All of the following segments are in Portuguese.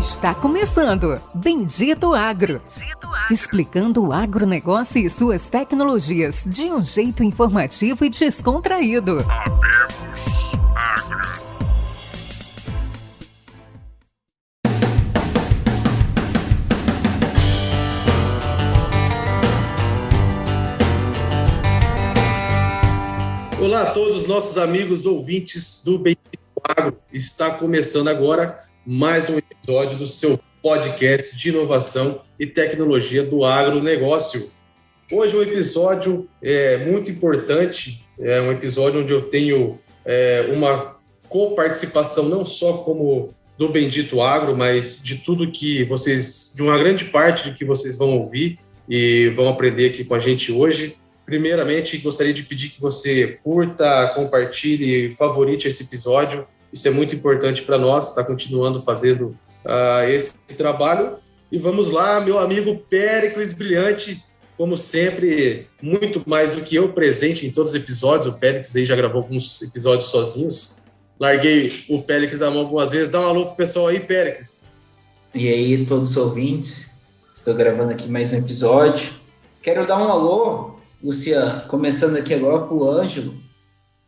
Está começando Bendito Agro. Explicando o agronegócio e suas tecnologias de um jeito informativo e descontraído. Olá a todos os nossos amigos ouvintes do Bendito Agro. Está começando agora mais um episódio do seu podcast de inovação e tecnologia do agronegócio. Hoje um episódio muito importante, é um episódio onde eu tenho uma coparticipação não só como do Bendito Agro, mas de tudo que vocês, de uma grande parte do que vocês vão ouvir e vão aprender aqui com a gente hoje. Primeiramente, gostaria de pedir que você curta, compartilhe, favorite esse episódio. Isso é muito importante para nós, está continuando fazendo esse trabalho. E vamos lá, meu amigo Péricles Brilhante, como sempre, muito mais do que eu, presente em todos os episódios. O Péricles aí já gravou alguns episódios sozinhos. Larguei o Péricles da mão algumas vezes. Dá um alô pro pessoal aí, Péricles. E aí, todos os ouvintes, estou gravando aqui mais um episódio. Quero dar um alô, Luciano, começando aqui agora para o Ângelo,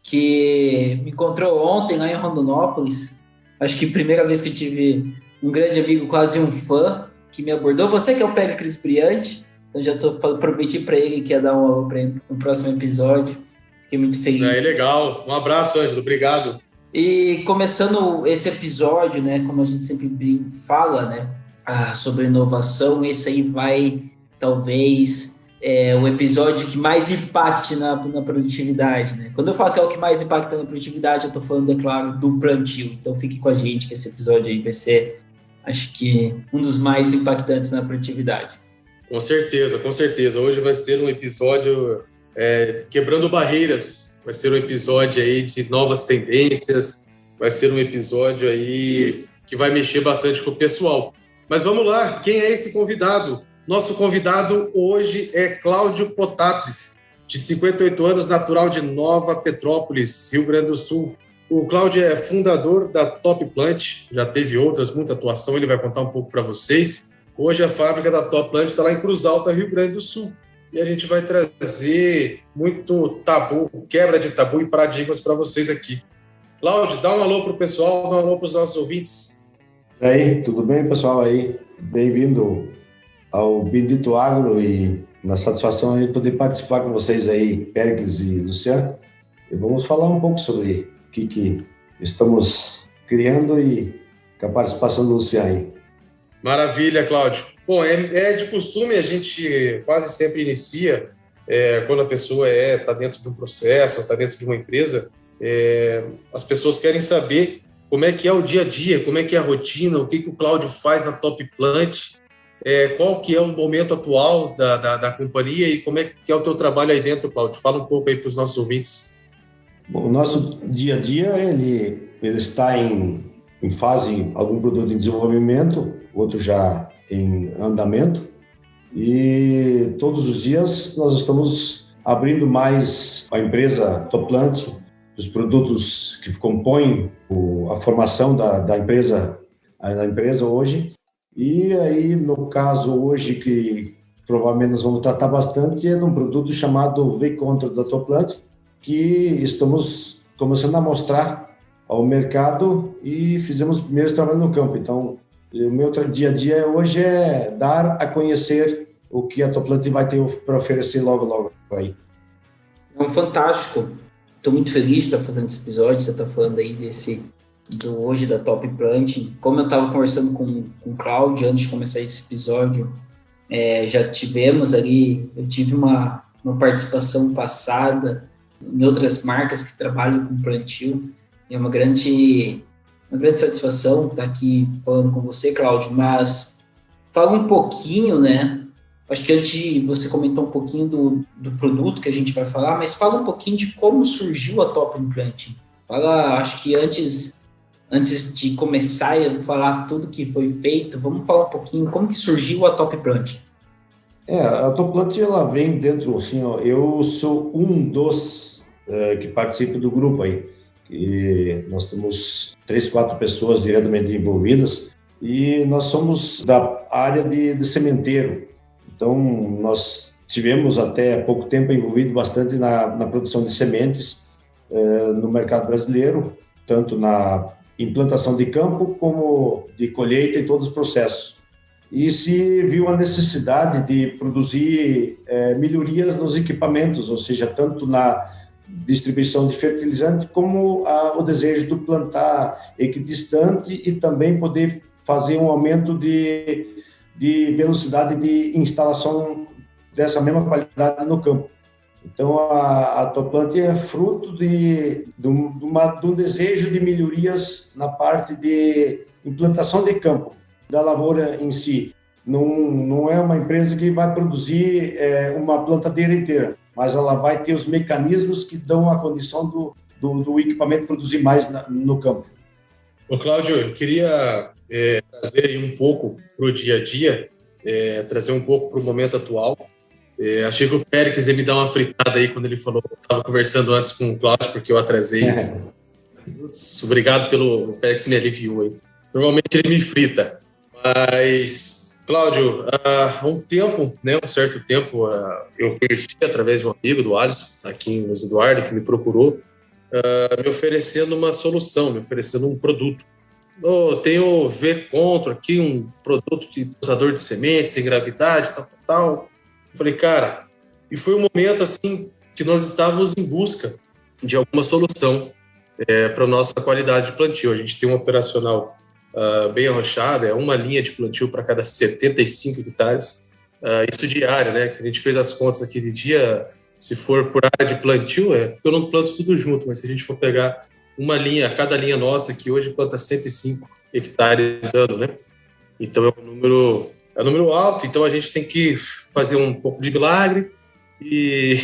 que me encontrou ontem lá em Rondonópolis. Acho que primeira vez que eu tive um grande amigo, quase um fã, que me abordou. Você que é o Péricles Brilhante, então já prometi para ele que ia dar um alô para ele no próximo episódio. Fiquei muito feliz. Legal. Um abraço, Ângelo. Obrigado. E começando esse episódio, né, como a gente sempre fala, né, sobre inovação, esse aí vai, talvez, o episódio que mais impacte na produtividade, né? Quando eu falo que é o que mais impacta na produtividade, eu estou falando, é claro, do plantio. Então fique com a gente que esse episódio aí vai ser, acho que, um dos mais impactantes na produtividade. Com certeza, com certeza. Hoje vai ser um episódio quebrando barreiras. Vai ser um episódio aí de novas tendências. Vai ser um episódio aí que vai mexer bastante com o pessoal. Mas vamos lá, quem é esse convidado? Nosso convidado hoje é Cláudio Potatris, de 58 anos, natural de Nova Petrópolis, Rio Grande do Sul. O Cláudio é fundador da Top Plant, já teve outras, muita atuação, ele vai contar um pouco para vocês. Hoje a fábrica da Top Plant está lá em Cruz Alta, Rio Grande do Sul. E a gente vai trazer muito tabu, quebra de tabu e paradigmas para vocês aqui. Cláudio, dá um alô para o pessoal, dá um alô para os nossos ouvintes. E aí, tudo bem, pessoal? Aí, bem-vindo ao Bendito Agro e uma satisfação de poder participar com vocês aí, Péricles e Luciano. E vamos falar um pouco sobre o que estamos criando e com a participação do Luciano aí. Maravilha, Cláudio. Bom, é de costume, a gente quase sempre inicia quando a pessoa está dentro de um processo, está dentro de uma empresa, as pessoas querem saber como é que é o dia a dia, como é que é a rotina, o que o Cláudio faz na Top Plant, qual que é o momento atual da companhia e como é que é o teu trabalho aí dentro, Cláudio? Fala um pouco aí para os nossos ouvintes. Bom, o nosso dia a dia, ele está em fase, algum produto em desenvolvimento, outro já em andamento, e todos os dias nós estamos abrindo mais a empresa Top Plant, os produtos que compõem a formação da empresa hoje. E aí, no caso hoje, que provavelmente nós vamos tratar bastante, é de um produto chamado V-Control da Top Plant, que estamos começando a mostrar ao mercado e fizemos os primeiros trabalhos no campo. Então, o meu dia a dia hoje é dar a conhecer o que a Top Plant vai ter para oferecer logo aí. Fantástico. Estou muito feliz de estar fazendo esse episódio. Você está falando aí do hoje da Top Plant. Como eu estava conversando com o Cláudio antes de começar esse episódio, já tivemos ali, eu tive uma participação passada em outras marcas que trabalham com plantio. É uma grande satisfação estar aqui falando com você, Cláudio, mas fala um pouquinho, né? Acho que antes você comentou um pouquinho do produto que a gente vai falar, mas fala um pouquinho de como surgiu a Top Plant. Fala, acho que antes de começar a falar tudo que foi feito, vamos falar um pouquinho como que surgiu a Top Plant. A Top Plant, ela vem dentro, assim, ó, eu sou um dos que participa do grupo aí. E nós temos 3, 4 pessoas diretamente envolvidas e nós somos da área de sementeiro. Então, nós tivemos até pouco tempo envolvido bastante na produção de sementes no mercado brasileiro, tanto na implantação de campo como de colheita e todos os processos. E se viu a necessidade de produzir melhorias nos equipamentos, ou seja, tanto na distribuição de fertilizante como o desejo de plantar equidistante e também poder fazer um aumento de velocidade de instalação dessa mesma qualidade no campo. Então, a Toplant é fruto de um desejo de melhorias na parte de implantação de campo, da lavoura em si. Não é uma empresa que vai produzir uma plantadeira inteira, mas ela vai ter os mecanismos que dão a condição do equipamento produzir mais no campo. Ô, Cláudio, eu queria trazer aí um pouco para o dia a dia, trazer um pouco para o momento atual. Achei que o Périx ia me dar uma fritada aí quando ele falou, estava conversando antes com o Cláudio, porque eu atrasei. Obrigado pelo Périx, me aliviou aí. Normalmente ele me frita, mas, Cláudio, há um tempo, um certo tempo, eu conheci através de um amigo do Alisson, aqui em Luiz Eduardo, que me procurou, me oferecendo uma solução, me oferecendo um produto. Eu tenho V-Control aqui, um produto de dosador de sementes, sem gravidade, tal. Eu falei, cara, e foi um momento assim que nós estávamos em busca de alguma solução para a nossa qualidade de plantio. A gente tem um operacional bem arrochado, uma linha de plantio para cada 75 hectares, isso diário, né? A gente fez as contas aqui de dia, se for por área de plantio, porque eu não planto tudo junto, mas se a gente for pegar uma linha, cada linha nossa, que hoje planta 105 hectares ano, né? Então é um número alto, então a gente tem que fazer um pouco de milagre e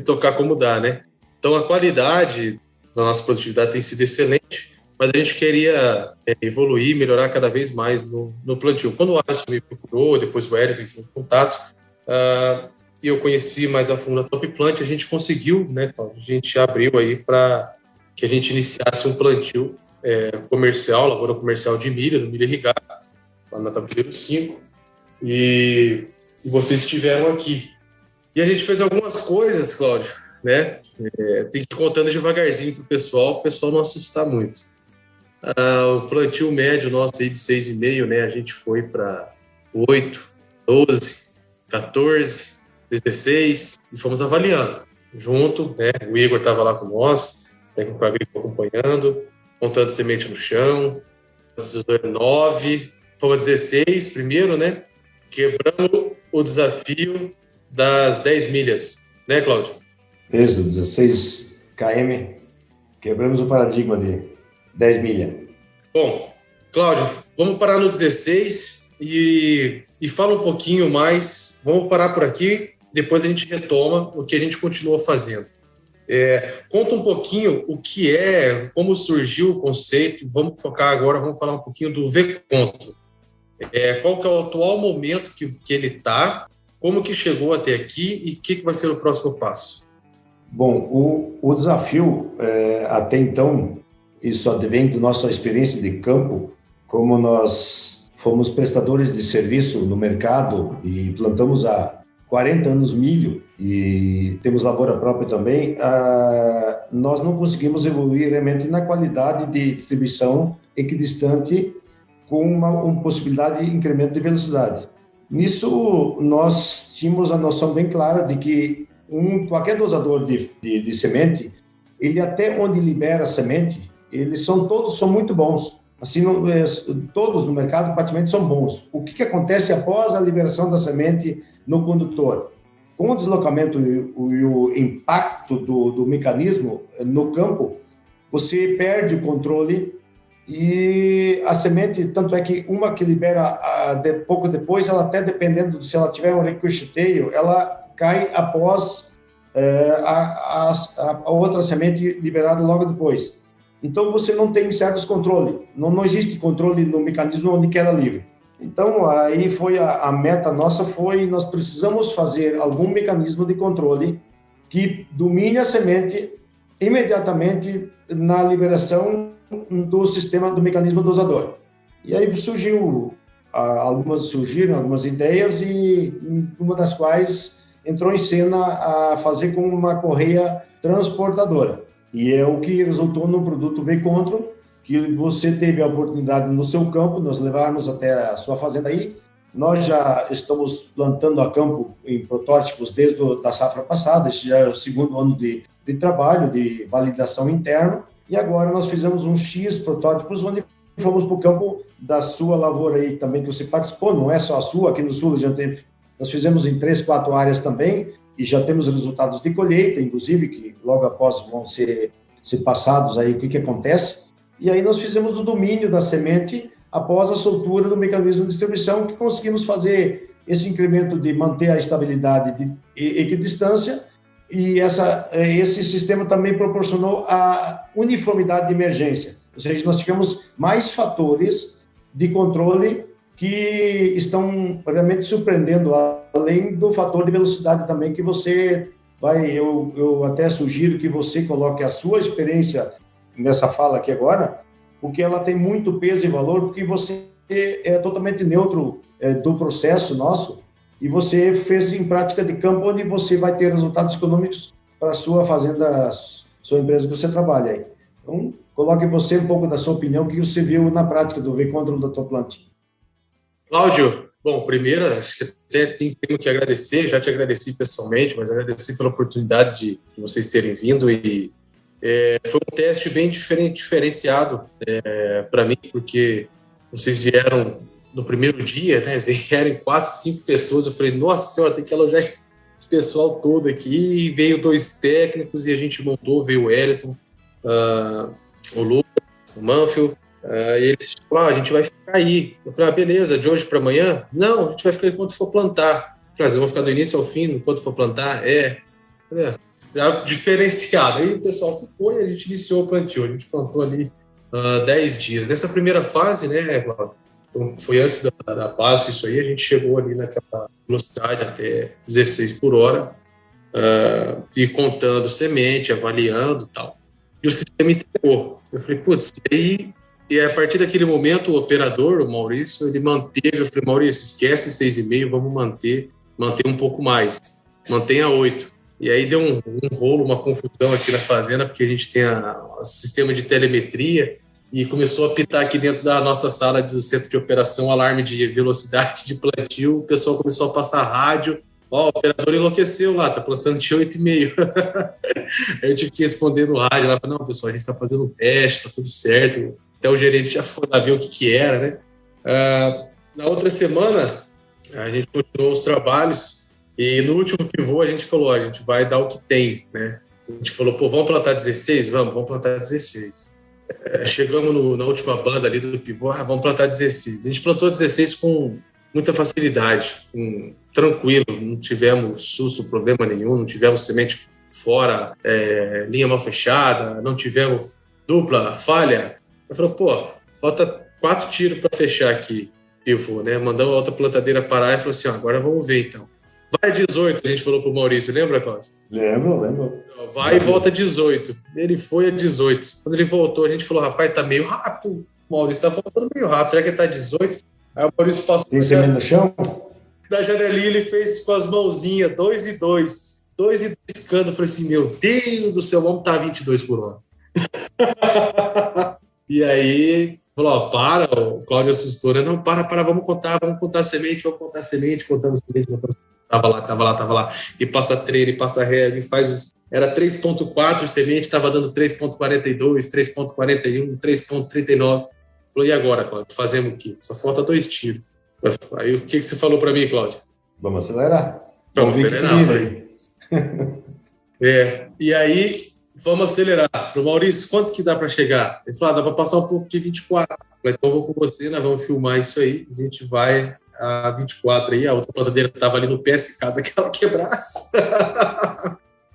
tocar como dá, né? Então a qualidade da nossa produtividade tem sido excelente, mas a gente queria evoluir, melhorar cada vez mais no plantio. Quando o Alisson me procurou, depois o Hélio entrou em contato, e eu conheci mais a fundo a Top Plant, a gente conseguiu, né, a gente abriu aí para que a gente iniciasse um plantio comercial, lavoura comercial de milho, no milho irrigado, lá na Tabuleiro 5, e vocês estiveram aqui. E a gente fez algumas coisas, Cláudio, né? Tem que ir contando devagarzinho para o pessoal não assustar muito. O plantio médio nosso aí de 6,5, né? A gente foi para 8, 12, 14, 16 e fomos avaliando junto, né? O Igor estava lá com nós, técnico agrícola acompanhando, montando semente no chão, 9, fomos a 16 primeiro, né? Quebramos o desafio das 10 milhas, né, Cláudio? Isso, 16 km, quebramos o paradigma de 10 milhas. Bom, Cláudio, vamos parar no 16 e fala um pouquinho mais, vamos parar por aqui, depois a gente retoma o que a gente continua fazendo. Conta um pouquinho o que como surgiu o conceito, vamos focar agora, vamos falar um pouquinho do V-Control. Qual que é o atual momento que ele está, como que chegou até aqui e o que vai ser o próximo passo? Bom, o desafio, até então, isso advém da nossa experiência de campo, como nós fomos prestadores de serviço no mercado e plantamos há 40 anos milho e temos lavoura própria também, nós não conseguimos evoluir realmente na qualidade de distribuição equidistante com uma possibilidade de incremento de velocidade. Nisso, nós tínhamos a noção bem clara de que qualquer dosador de semente, ele até onde libera a semente, todos são muito bons. Assim, todos no mercado praticamente são bons. O que acontece após a liberação da semente no condutor? Com o deslocamento e o impacto do mecanismo no campo, você perde o controle e a semente, tanto é que uma que libera pouco depois, ela até dependendo se ela tiver um ricocheteio, ela cai após a outra semente liberada logo depois. Então, você não tem certos controles. Não existe controle no mecanismo onde queda livre. Então, aí foi a meta nossa, nós precisamos fazer algum mecanismo de controle que domine a semente imediatamente na liberação do sistema do mecanismo dosador. E aí surgiram algumas ideias e uma das quais entrou em cena a fazer com uma correia transportadora. E é o que resultou no produto V-Control, que você teve a oportunidade no seu campo, nós levarmos até a sua fazenda aí. Nós já estamos plantando a campo em protótipos desde a safra passada, este já é o segundo ano de trabalho, de validação interna, e agora nós fizemos um X protótipos, onde fomos para o campo da sua lavoura aí também, que você participou, não é só a sua, aqui no sul nós fizemos em 3, 4 áreas também, e já temos resultados de colheita, inclusive, que logo após vão ser passados aí, o que acontece. E aí nós fizemos o domínio da semente após a soltura do mecanismo de distribuição, que conseguimos fazer esse incremento de manter a estabilidade de equidistância, e esse sistema também proporcionou a uniformidade de emergência. Ou seja, nós tivemos mais fatores de controle que estão realmente surpreendendo, além do fator de velocidade também que você vai... Eu até sugiro que você coloque a sua experiência nessa fala aqui agora, porque ela tem muito peso e valor, porque você é totalmente neutro do processo nosso, e você fez em prática de campo, onde você vai ter resultados econômicos para a sua fazenda, sua empresa que você trabalha aí. Então, coloque você um pouco da sua opinião, que você viu na prática do V-Control da tua planta. Cláudio, bom, primeiro, acho que até tenho que agradecer, já te agradeci pessoalmente, mas agradeci pela oportunidade de vocês terem vindo, e foi um teste bem diferenciado para mim, porque vocês vieram no primeiro dia, né, vieram 4, 5 pessoas, eu falei, nossa senhora, tem que elogiar esse pessoal todo aqui, e veio 2 técnicos, e a gente montou, veio o Wellington, o Lucas, o Manfield, e eles falaram, a gente vai ficar aí. Eu falei, beleza, de hoje para amanhã? Não, a gente vai ficar enquanto for plantar. Eu falei, vão ficar do início ao fim, enquanto for plantar? Já diferenciado. Aí o pessoal ficou e a gente iniciou o plantio. A gente plantou ali 10 dias. Nessa primeira fase, né, foi antes da Páscoa, isso aí, a gente chegou ali naquela velocidade até 16 por hora, e contando semente, avaliando e tal. E o sistema entregou. Eu falei, putz, e a partir daquele momento, o operador, o Maurício, ele manteve. Eu falei, Maurício, esquece 6,5, vamos manter um pouco mais. Mantenha 8. E aí deu um rolo, uma confusão aqui na fazenda, porque a gente tem o sistema de telemetria, e começou a apitar aqui dentro da nossa sala do centro de operação, alarme de velocidade de plantio. O pessoal começou a passar rádio. O operador enlouqueceu lá, tá plantando de 8,5. Aí eu tive que responder no rádio lá, não, pessoal, a gente está fazendo um teste, tá tudo certo. Até o gerente já foi lá ver o que era, né? Na outra semana, a gente continuou os trabalhos, e no último pivô a gente falou, a gente vai dar o que tem, né? A gente falou, vamos plantar 16? Vamos plantar 16. Chegamos na última banda ali do pivô, vamos plantar 16. A gente plantou 16 com muita facilidade, tranquilo, não tivemos susto, problema nenhum, não tivemos semente fora, linha mal fechada, não tivemos dupla, falha. Eu falei, falta 4 tiros para fechar aqui, pivô, né? Mandamos a outra plantadeira parar e falou assim, agora vamos ver então. Vai 18, a gente falou pro Maurício, lembra, Cláudio? Lembro. Vai e volta 18. Ele foi a 18. Quando ele voltou, a gente falou, rapaz, tá meio rápido. O Maurício tá voltando meio rápido, será que ele tá 18? Aí o Maurício passou... Tem semente no chão? Da janelinha, ele fez com as mãozinhas, 2 e 2. 2 e 2 cantos. Eu falei assim, meu Deus do céu, vamos estar 22 por hora. E aí, falou, o Cláudio assustou, né? Não, para, vamos contar semente, contamos semente. Tava lá. E passa treino, e passa régua, e faz... Era 3,4 semente, estava dando 3,42, 3,41, 3,39. Falou, e agora, Cláudio? Fazemos o quê? Só falta 2 tiros. Aí o que você falou para mim, Cláudio? Vamos acelerar. Vamos acelerar. E aí, vamos acelerar. Falei, Maurício, quanto que dá para chegar? Ele falou, dá para passar um pouco de 24. Falei, então eu vou com você, nós vamos filmar isso aí. A gente vai a 24 aí. A outra plantadeira estava ali no pé, se caso que ela quebrasse.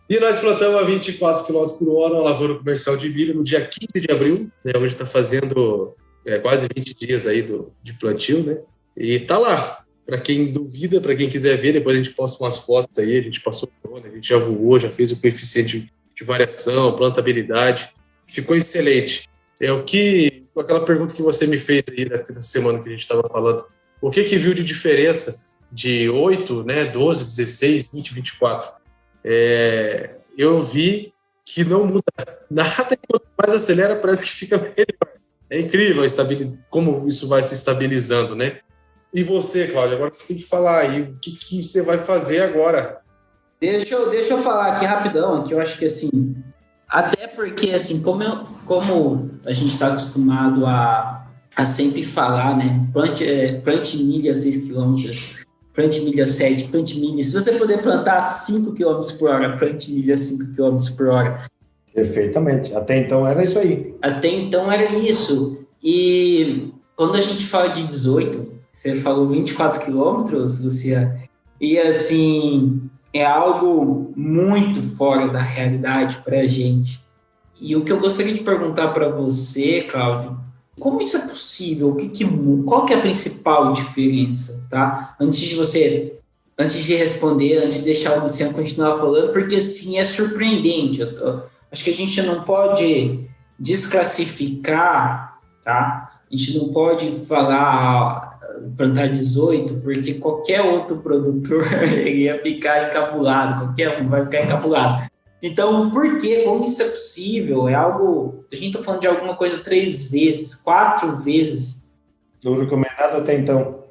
E nós plantamos a 24 km por hora na lavoura comercial de milho no dia 15 de abril, né? Hoje está fazendo quase 20 dias aí de plantio, né? E tá lá. Para quem duvida, para quem quiser ver, depois a gente posta umas fotos aí, a gente passou drone, a gente já voou, já fez o coeficiente de variação, plantabilidade. Ficou excelente. O que aquela pergunta que você me fez aí na semana que a gente estava falando. O que viu de diferença de 8, né, 12, 16, 20, 24? Eu vi que não muda nada, e quanto mais acelera, parece que fica melhor. É incrível como isso vai se estabilizando, né? E você, Cláudio, agora você tem que falar aí o que você vai fazer agora. Deixa eu falar aqui rapidão, que eu acho que assim, até porque assim, como a gente está acostumado a sempre falar, né? Plante milha 6 km, plante milha 7, plante milha. Se você puder plantar 5 km por hora, plante milha 5 km por hora. Perfeitamente. Até então era isso aí. Até então era isso. E quando a gente fala de 18, você falou 24 quilômetros, Luciano, e assim, é algo muito fora da realidade para a gente. E o que eu gostaria de perguntar para você, Cláudio, como isso é possível? Qual que é a principal diferença, tá? Antes de responder, antes de deixar o Luciano continuar falando, porque assim, é surpreendente. Acho que a gente não pode desclassificar, tá? A gente não pode falar plantar 18, porque qualquer outro produtor ia ficar encabulado, qualquer um vai ficar encabulado. Então, por quê? Como isso é possível? É algo... A gente está falando de alguma coisa 3 vezes, 4 vezes. O recomendado até então.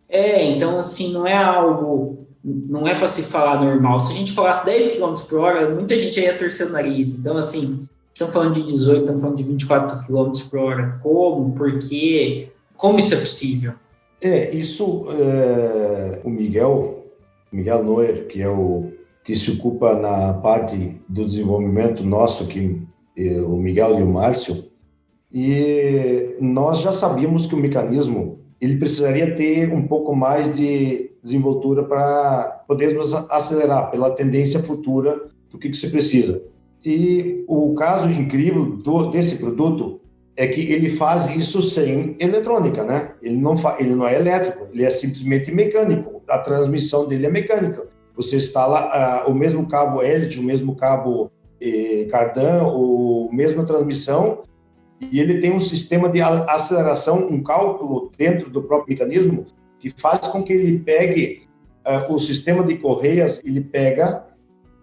Então, assim, não é algo... Não é para se falar normal. Se a gente falasse 10 km por hora, muita gente ia torcer o nariz. Então, assim, estamos falando de 18, estamos falando de 24 km por hora. Como? Por quê? Como isso é possível? O Miguel Neuer, que é que se ocupa na parte do desenvolvimento nosso, o Miguel e o Márcio, e nós já sabíamos que o mecanismo ele precisaria ter um pouco mais de desenvoltura para podermos acelerar pela tendência futura do que se precisa. E o caso incrível desse produto é que ele faz isso sem eletrônica, né? Ele não é elétrico, ele é simplesmente mecânico. A transmissão dele é mecânica. Você instala o mesmo cabo Elliott, o mesmo cabo Cardan, a mesma transmissão, e ele tem um sistema de aceleração, um cálculo dentro do próprio mecanismo que faz com que ele pegue o sistema de correias, ele pega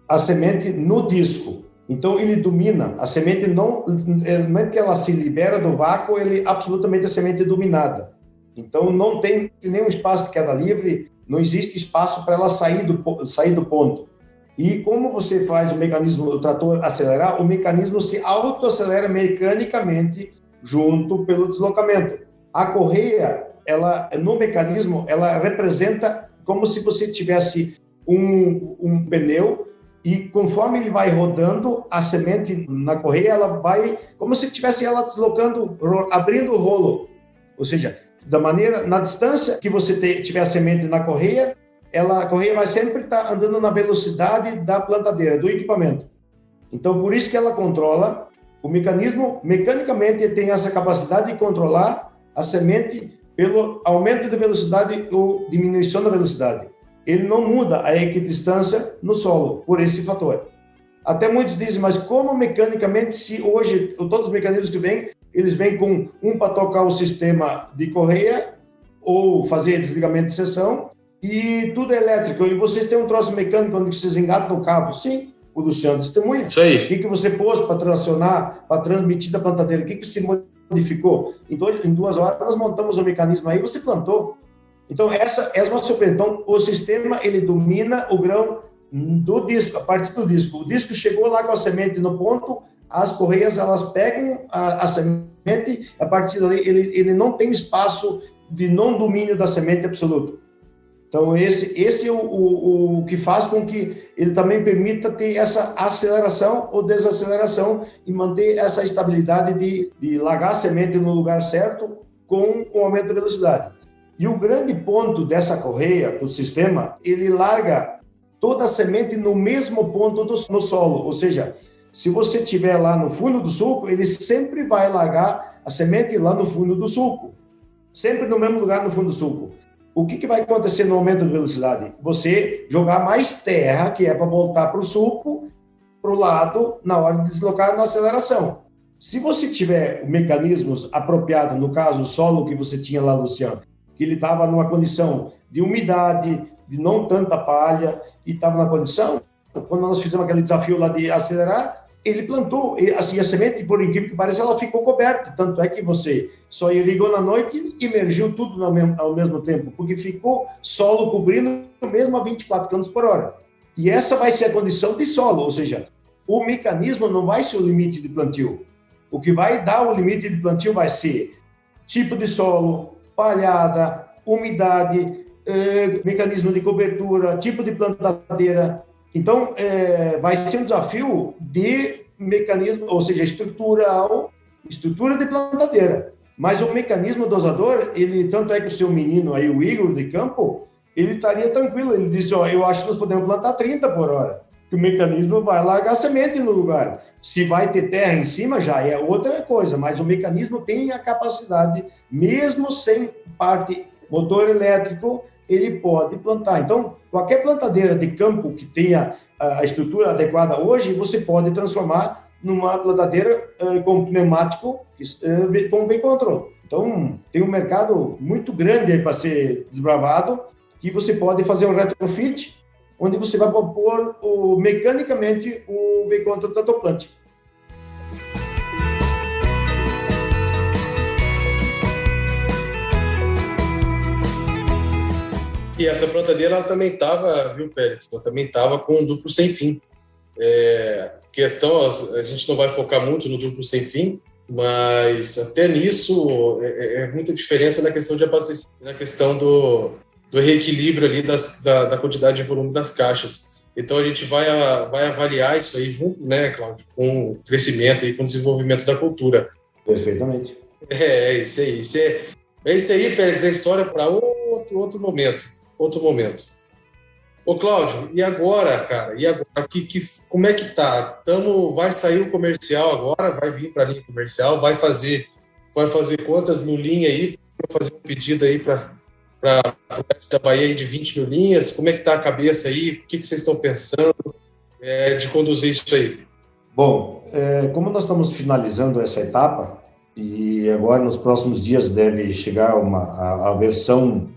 a semente no disco. Então, ele domina. A semente no momento que ela se libera do vácuo, absolutamente a semente é dominada. Então, não tem nenhum espaço de queda livre, não existe espaço para ela sair do ponto. E como você faz o trator acelerar, o mecanismo se autoacelera mecanicamente junto pelo deslocamento. A correia, no mecanismo, ela representa como se você tivesse um pneu e conforme ele vai rodando, a semente na correia, ela vai como se tivesse ela deslocando, abrindo o rolo. Ou seja, na distância que você tiver a semente na correia, a correia vai sempre estar andando na velocidade da plantadeira, do equipamento. Então, por isso que ela controla, o mecanismo, mecanicamente, tem essa capacidade de controlar a semente pelo aumento de velocidade ou diminuição da velocidade. Ele não muda a equidistância no solo, por esse fator. Até muitos dizem, mas como mecanicamente, se hoje, todos os mecanismos que vêm, eles vêm com para tocar o sistema de correia ou fazer desligamento de seção, e tudo é elétrico. E vocês têm um troço mecânico onde vocês engatam no cabo? Sim, o Luciano testemunha. Isso aí. O que você pôs para tracionar, para transmitir da plantadeira? O que se modificou? Em 2 horas, nós montamos o mecanismo aí, você plantou. Então, essa é uma surpresa. Então, o sistema, ele domina o grão do disco, a partir do disco. O disco chegou lá com a semente no ponto, as correias, elas pegam a semente, a partir dali, ele não tem espaço de não domínio da semente absoluto. Então, esse é o que faz com que ele também permita ter essa aceleração ou desaceleração e manter essa estabilidade de largar a semente no lugar certo com o aumento da velocidade. E o grande ponto dessa correia, do sistema, ele larga toda a semente no mesmo ponto no solo. Ou seja, se você estiver lá no fundo do sulco, ele sempre vai largar a semente lá no fundo do sulco. Sempre no mesmo lugar no fundo do sulco. O que vai acontecer no aumento de velocidade? Você jogar mais terra, que é para voltar para o sulco, para o lado, na hora de deslocar na aceleração. Se você tiver mecanismos apropriados, no caso, o solo que você tinha lá, Luciano, que ele estava numa condição de umidade, de não tanta palha, e estava na condição, quando nós fizemos aquele desafio lá de acelerar, ele plantou, e assim, a semente, por incrível que pareça, ela ficou coberta, tanto é que você só irrigou na noite e emergiu tudo ao mesmo tempo, porque ficou solo cobrindo mesmo a 24 km por hora. E essa vai ser a condição de solo, ou seja, o mecanismo não vai ser o limite de plantio. O que vai dar o limite de plantio vai ser tipo de solo, palhada, umidade, mecanismo de cobertura, tipo de plantadeira. Então, vai ser um desafio de mecanismo, ou seja, estrutura de plantadeira. Mas o mecanismo dosador, ele, tanto é que o seu menino aí, o Igor de campo, ele estaria tranquilo. Ele disse, eu acho que nós podemos plantar 30 por hora. Que o mecanismo vai largar semente no lugar. Se vai ter terra em cima, já é outra coisa, mas o mecanismo tem a capacidade, mesmo sem parte motor elétrico, ele pode plantar. Então, qualquer plantadeira de campo que tenha a estrutura adequada hoje, você pode transformar numa plantadeira com pneumático, com V-Control. Então, tem um mercado muito grande aí para ser desbravado, que você pode fazer um retrofit, onde você vai pôr mecanicamente o V-Control Tantoplante. E essa plantadeira, ela também estava, viu, Pérez? Ela também estava com um duplo sem fim. A gente não vai focar muito no duplo sem fim, mas até nisso é muita diferença na questão de abastecimento, na questão do reequilíbrio ali da quantidade de volume das caixas. Então a gente vai avaliar isso aí junto, né, Cláudio, com o crescimento e com o desenvolvimento da cultura. Perfeitamente. É isso aí, Pérez, é história para outro momento. Ô, Cláudio, e agora, cara? Como é que tá? Vai sair o comercial agora? Vai vir para a linha comercial? Vai fazer quantas mil linhas aí? Vou fazer um pedido aí para da Bahia aí de 20 mil linhas. Como é que tá a cabeça aí? O que vocês estão pensando de conduzir isso aí? Bom, como nós estamos finalizando essa etapa, e agora nos próximos dias deve chegar a versão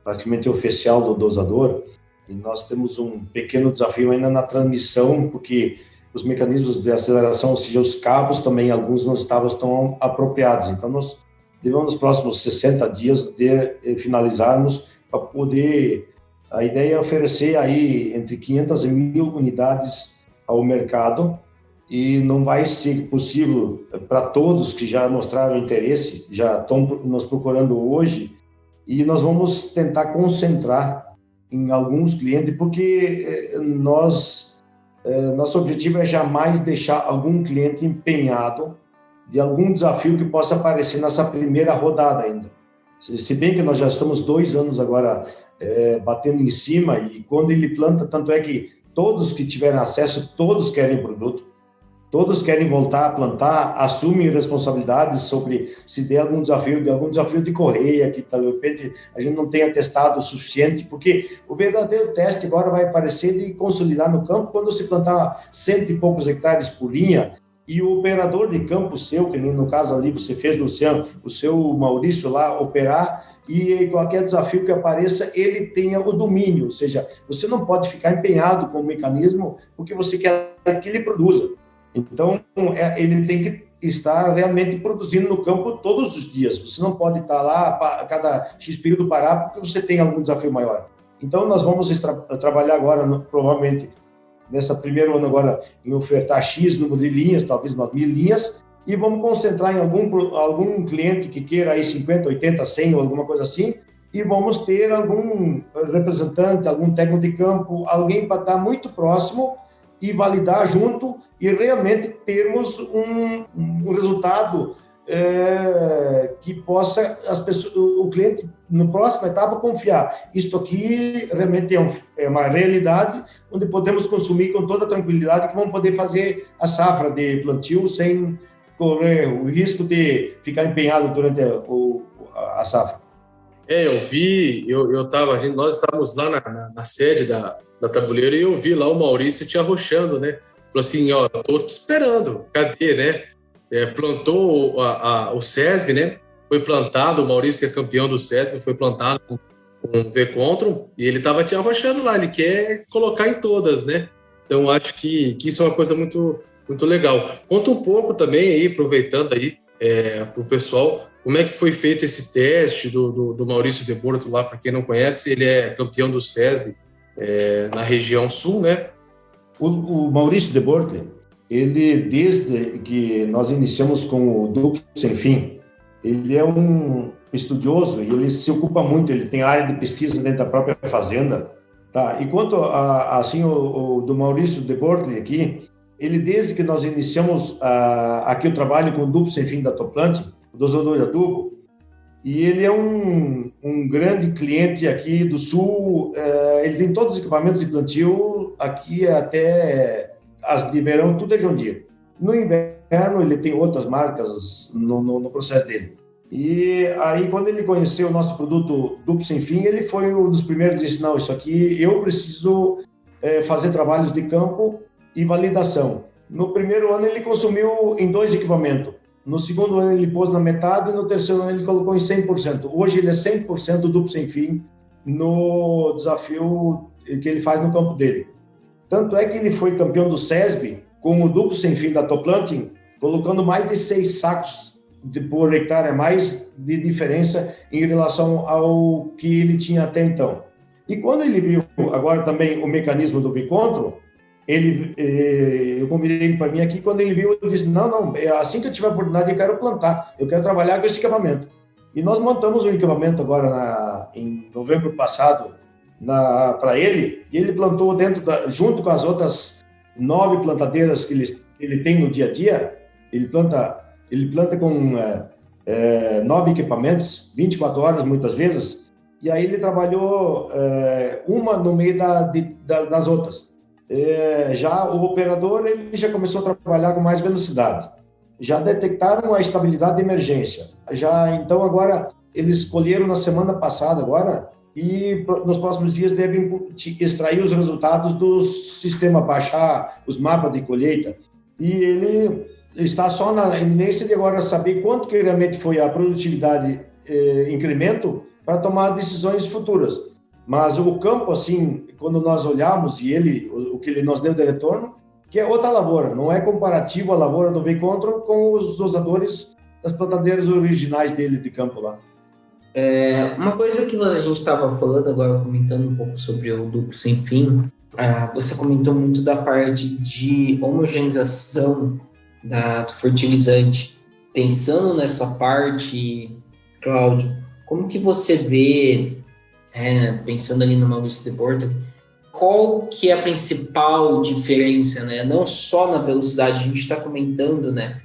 praticamente oficial do dosador, e nós temos um pequeno desafio ainda na transmissão, porque os mecanismos de aceleração, ou seja, os cabos também, alguns não estavam tão apropriados. Então, nós devemos nos próximos 60 dias de finalizarmos para poder... A ideia é oferecer aí entre 500 e 1.000 unidades ao mercado, e não vai ser possível para todos que já mostraram interesse, já estão nos procurando hoje, e nós vamos tentar concentrar em alguns clientes, porque nosso objetivo é jamais deixar algum cliente empenhado de algum desafio que possa aparecer nessa primeira rodada ainda. Se bem que nós já estamos 2 anos agora batendo em cima, e quando ele planta, tanto é que todos que tiveram acesso, todos querem o produto, todos querem voltar a plantar, assumem responsabilidades sobre se der algum desafio de correia, que de repente a gente não tenha testado o suficiente, porque o verdadeiro teste agora vai aparecer de consolidar no campo quando se plantar 100 e poucos hectares por linha, e o operador de campo seu, que no caso ali você fez, Luciano, o seu Maurício lá operar, e qualquer desafio que apareça, ele tenha o domínio, ou seja, você não pode ficar empenhado com o mecanismo porque você quer que ele produza. Então, ele tem que estar realmente produzindo no campo todos os dias. Você não pode estar lá a cada X período parar porque você tem algum desafio maior. Então, nós vamos trabalhar agora, provavelmente, nesse primeiro ano agora, em ofertar X número de linhas, talvez 1.000 linhas, e vamos concentrar em algum cliente que queira aí 50, 80, 100 ou alguma coisa assim, e vamos ter algum representante, algum técnico de campo, alguém para estar muito próximo e validar junto, e realmente termos um resultado que possa o cliente, na próxima etapa, confiar. Isto aqui realmente é uma realidade onde podemos consumir com toda tranquilidade, que vamos poder fazer a safra de plantio sem correr o risco de ficar empenhado durante a safra. Eu vi, nós estávamos lá na sede da Tabuleiro, e eu vi lá o Maurício te arrochando, né? Falou assim, tô esperando, cadê, né? plantou o SESB, né? Foi plantado, o Maurício é campeão do SESB, foi plantado com o V-Contron, e ele estava te arrochando lá, ele quer colocar em todas, né? Então, acho que isso é uma coisa muito, muito legal. Conta um pouco também aí, aproveitando aí, para o pessoal, como é que foi feito esse teste do Maurício de Bortoli lá, para quem não conhece, ele é campeão do SESB na região sul, né? O Maurício de Bortoli, ele, desde que nós iniciamos com o Duplo Sem Fim, ele é um estudioso e ele se ocupa muito, ele tem área de pesquisa dentro da própria fazenda, tá? E quanto assim, o do Maurício de Bortoli aqui, ele, desde que nós iniciamos aqui o trabalho com o Duplo Sem Fim da Toplante, o dosador de adubo, e ele é um grande cliente aqui do Sul, ele tem todos os equipamentos de plantio, aqui até as de verão, tudo é John Deere. No inverno, ele tem outras marcas no processo dele. E aí, quando ele conheceu o nosso produto Duplo Sem Fim, ele foi um dos primeiros a dizer, não, isso aqui eu preciso fazer trabalhos de campo e validação. No primeiro ano, ele consumiu em 2 equipamentos. No segundo ano, ele pôs na metade e no terceiro ano, ele colocou em 100%. Hoje, ele é 100% Duplo Sem Fim no desafio que ele faz no campo dele. Tanto é que ele foi campeão do SESB com o Duplo Sem Fim da Toplanting, colocando mais de 6 sacos por hectare a mais de diferença em relação ao que ele tinha até então. E quando ele viu agora também o mecanismo do V-Contron, eu convidei ele para mim aqui, quando ele viu, ele disse, não, assim que eu tiver oportunidade, eu quero plantar, eu quero trabalhar com esse equipamento. E nós montamos um equipamento agora em novembro passado para ele, e ele plantou junto com as outras 9 plantadeiras que ele tem no dia a dia, ele planta com 9 equipamentos, 24 horas muitas vezes, e aí ele trabalhou uma no meio das outras. Já o operador, ele já começou a trabalhar com mais velocidade. Já detectaram a estabilidade de emergência. Então agora, eles escolheram na semana passada agora, e nos próximos dias devem extrair os resultados do sistema, baixar os mapas de colheita. E ele está só na iminência de agora saber quanto que realmente foi a produtividade incremento para tomar decisões futuras. Mas o campo, assim, quando nós olhamos, e o que ele nos deu de retorno, que é outra lavoura, não é comparativo a lavoura do V-Contron com os dosadores das plantadeiras originais dele de campo lá. Uma coisa que a gente estava falando agora, comentando um pouco sobre o Duplo Sem Fim, você comentou muito da parte de homogeneização do fertilizante. Pensando nessa parte, Cláudio, como que você vê, pensando ali no Maurício de Bortoli, qual que é a principal diferença, né? Não só na velocidade, a gente está comentando, né?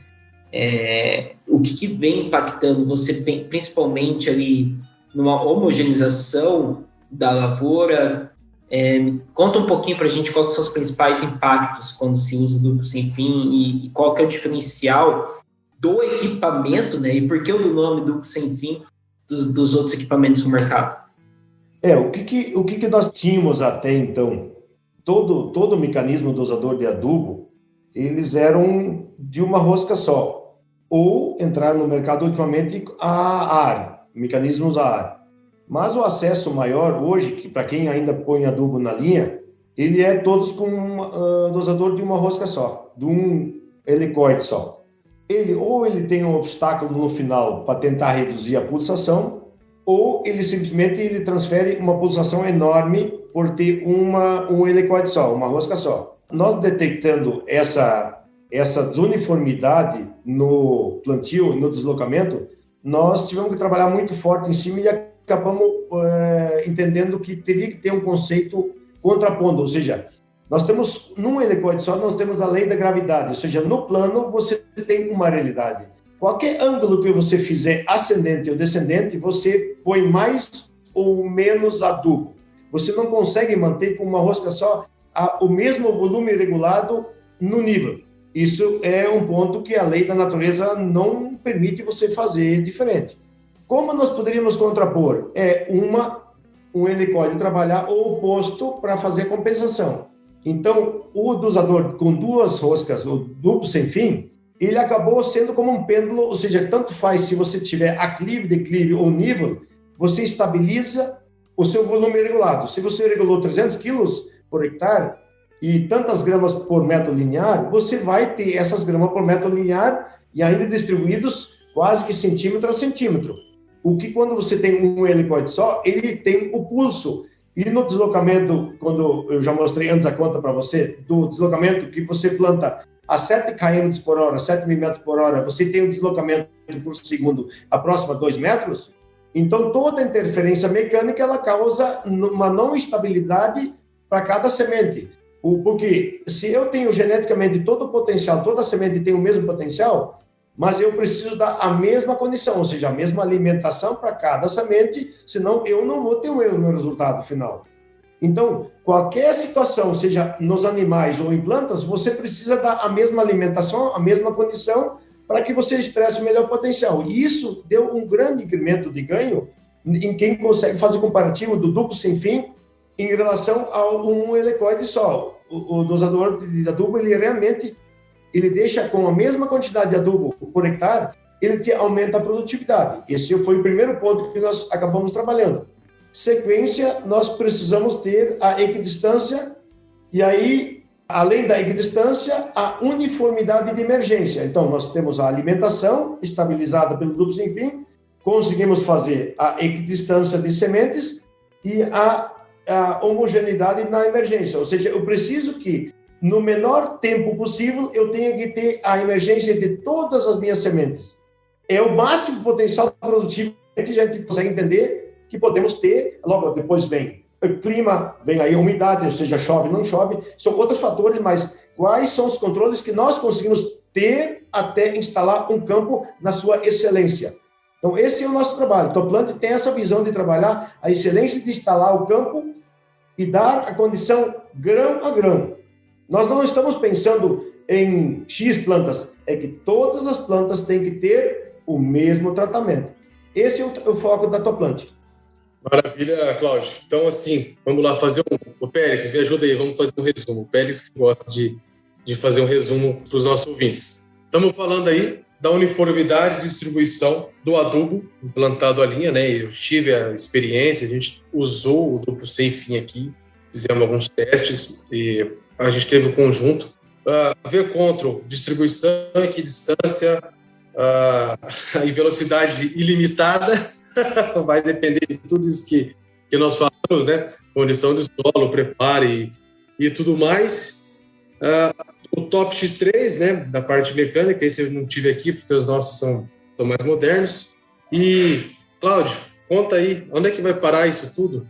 O que vem impactando você, principalmente ali numa homogeneização da lavoura. Conta um pouquinho para a gente quais são os principais impactos quando se usa o Duplo Sem Fim e qual que é o diferencial do equipamento, né? E por que o nome Duplo Sem Fim dos outros equipamentos no mercado? O que nós tínhamos até então? Todo o mecanismo dosador de adubo, eles eram de uma rosca só, ou entraram no mercado ultimamente a ar, mecanismos a ar. Mas o acesso maior hoje, que para quem ainda põe adubo na linha, ele é todos com um dosador de uma rosca só, de um helicoide só. Ele tem um obstáculo no final para tentar reduzir a pulsação, ou ele simplesmente transfere uma pulsação enorme por ter um helicoide só, uma rosca só. Nós detectando essa desuniformidade no plantio, no deslocamento, nós tivemos que trabalhar muito forte em cima e acabamos entendendo que teria que ter um conceito contrapondo, ou seja, nós temos, num helicoide só, nós temos a lei da gravidade, ou seja, no plano você tem uma realidade. Qualquer ângulo que você fizer ascendente ou descendente, você põe mais ou menos adubo. Você não consegue manter com uma rosca só o mesmo volume regulado no nível. Isso é um ponto que a lei da natureza não permite você fazer diferente. Como nós poderíamos contrapor? Um helicoide trabalhar o oposto para fazer compensação. Então, o dosador com 2 roscas, o Duplo Sem Fim, ele acabou sendo como um pêndulo, ou seja, tanto faz se você tiver aclive, declive ou nível, você estabiliza o seu volume regulado. Se você regulou 300 quilos por hectare e tantas gramas por metro linear, você vai ter essas gramas por metro linear e ainda distribuídos quase que centímetro a centímetro. O que quando você tem um helicoide só, ele tem o pulso. E no deslocamento, quando eu já mostrei antes a conta para você, do deslocamento que você planta a 7 km por hora, 7 mil metros por hora, você tem um deslocamento por segundo aproximo a 2 metros, então toda interferência mecânica ela causa uma não estabilidade para cada semente. Porque se eu tenho geneticamente todo o potencial, toda semente tem o mesmo potencial, mas eu preciso dar a mesma condição, ou seja, a mesma alimentação para cada semente, senão eu não vou ter o mesmo resultado final. Então, qualquer situação, seja nos animais ou em plantas, você precisa dar a mesma alimentação, a mesma condição, para que você expresse o melhor potencial. E isso deu um grande incremento de ganho em quem consegue fazer comparativo do duplo sem fim em relação a um helicoide só. O dosador de adubo, ele realmente deixa com a mesma quantidade de adubo por hectare, ele te aumenta a produtividade. Esse foi o primeiro ponto que nós acabamos trabalhando. Sequência, nós precisamos ter a equidistância e aí, além da equidistância, a uniformidade de emergência. Então, nós temos a alimentação estabilizada pelo duplo sem fim, conseguimos fazer a equidistância de sementes e a homogeneidade na emergência. Ou seja, eu preciso que no menor tempo possível, eu tenho que ter a emergência de todas as minhas sementes. É o máximo potencial produtivo que a gente consegue entender que podemos ter. Logo depois vem o clima, vem aí a umidade, ou seja, chove, não chove. São outros fatores, mas quais são os controles que nós conseguimos ter até instalar um campo na sua excelência? Então, esse é o nosso trabalho. Top Plant tem essa visão de trabalhar a excelência de instalar o campo e dar a condição grão a grão. Nós não estamos pensando em X plantas, é que todas as plantas têm que ter o mesmo tratamento. Esse é o foco da Top Plant. Maravilha, Cláudio. Então, assim, vamos lá fazer o Pélix, me ajuda aí, vamos fazer um resumo. O Pélix gosta de fazer um resumo para os nossos ouvintes. Estamos falando aí da uniformidade de distribuição do adubo implantado à linha, né? Eu tive a experiência, a gente usou o duplo sem fim aqui, fizemos alguns testes e a gente teve o conjunto. V-Control, distribuição, equidistância e velocidade ilimitada, vai depender de tudo isso que nós falamos, né? Condição de solo, preparo e tudo mais. O Top X3, né? Da parte mecânica, esse eu não tive aqui porque os nossos são mais modernos. E, Cláudio, conta aí, onde é que vai parar isso tudo?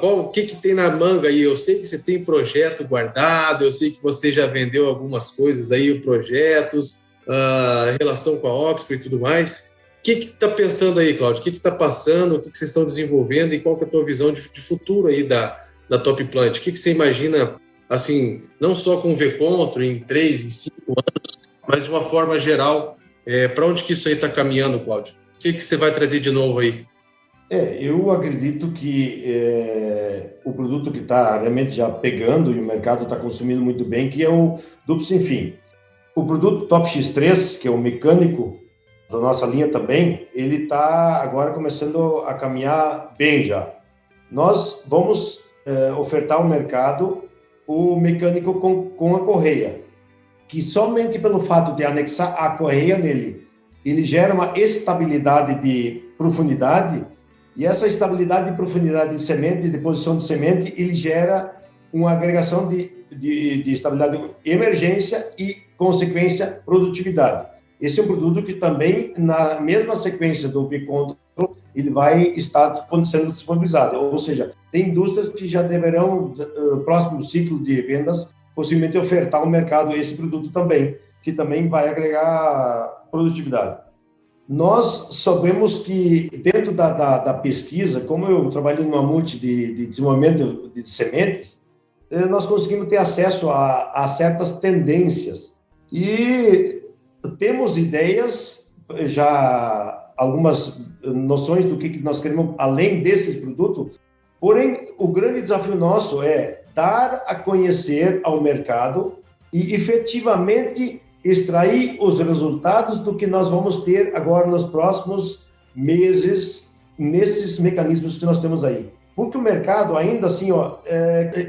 O que tem na manga aí? Eu sei que você tem projeto guardado, eu sei que você já vendeu algumas coisas aí, projetos, relação com a Oxford e tudo mais. O que está pensando aí, Cláudio? O que está passando? O que vocês estão desenvolvendo? E qual que é a tua visão de futuro aí da Top Plant? O que você imagina, assim, não só com o V-Control em 3, em 5 anos, mas de uma forma geral, para onde que isso aí está caminhando, Cláudio? O que você vai trazer de novo aí? Eu acredito que o produto que está realmente já pegando e o mercado está consumindo muito bem, que é o duplo sem fim. O produto Top X3, que é o mecânico da nossa linha também, ele está agora começando a caminhar bem já. Nós vamos ofertar ao mercado o mecânico com a correia, que somente pelo fato de anexar a correia nele, ele gera uma estabilidade de profundidade. E essa estabilidade de profundidade de semente, de posição de semente, ele gera uma agregação de estabilidade de emergência e, consequência, produtividade. Esse é um produto que também, na mesma sequência do V-Control, ele vai estar sendo disponibilizado. Ou seja, tem indústrias que já deverão, no próximo ciclo de vendas, possivelmente ofertar ao mercado esse produto também, que também vai agregar produtividade. Nós sabemos que, dentro da pesquisa, como eu trabalhei numa multi de desenvolvimento de sementes, nós conseguimos ter acesso a certas tendências. E temos ideias, já algumas noções do que nós queremos além desses produtos, porém, o grande desafio nosso é dar a conhecer ao mercado e, efetivamente, extrair os resultados do que nós vamos ter agora nos próximos meses, nesses mecanismos que nós temos aí. Porque o mercado ainda assim,